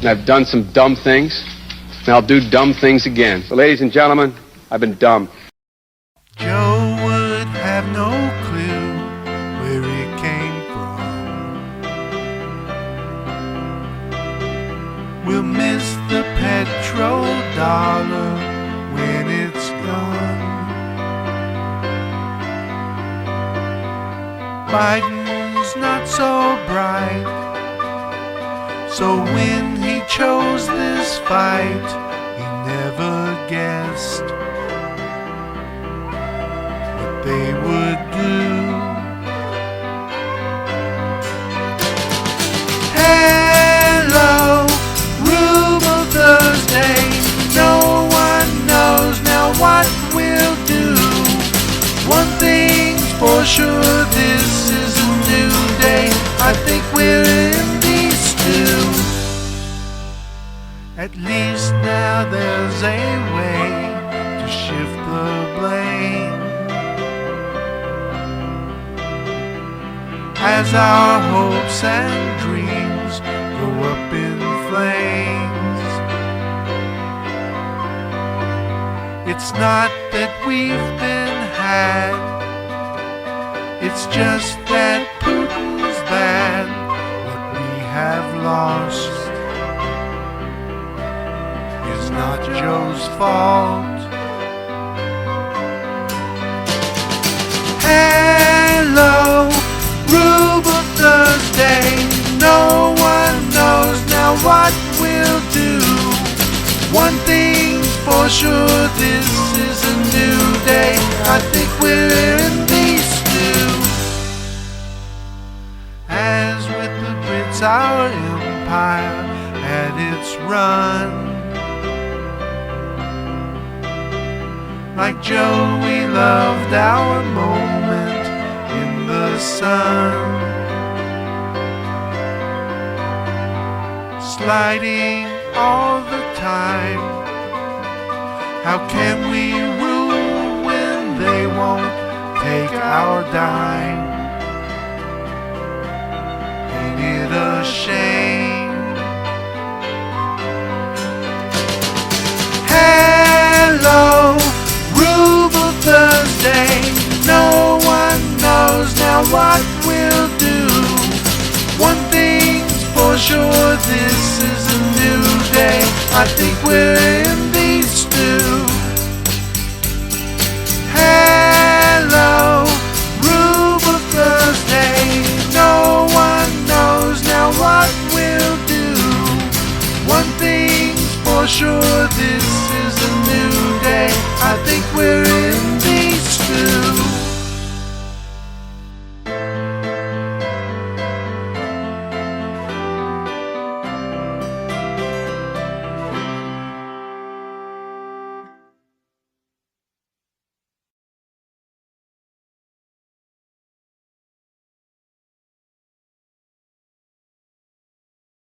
And I've done some dumb things, and I'll do dumb things again. So, ladies and gentlemen, I've been dumb. Joe would have no clue where it came from. We'll miss the petrodollar when it's gone. Biden's not so bright, so when he chose this fight, he never guessed what they would do. Hello, Ruble Thursday. No one knows now what we'll do. One thing's for sure, this is a new day. I think we're in these stew. At least now there's a way to shift the blame, as our hopes and dreams go up in flames. It's not that we've been had, it's just that Putin's bad. What we have lost is not Joe's fault. Hello, Ruble Thursday. No one knows now what we'll do. One thing's for sure, this is a new day. I think we're in these stew. As with the Brits, our empire had its run. Like Joe, we loved our moment in the sun, sliding all the time. How can we rule when they won't take our dime? Ain't it a shame? Hello, Ruble Thursday. No one knows now what we'll do. One thing's for sure, this is a new day. I think we're in these stew. Hello, Ruble Thursday. No one knows now what we'll do. One thing's for sure, this is a new day. I think we're in these stew.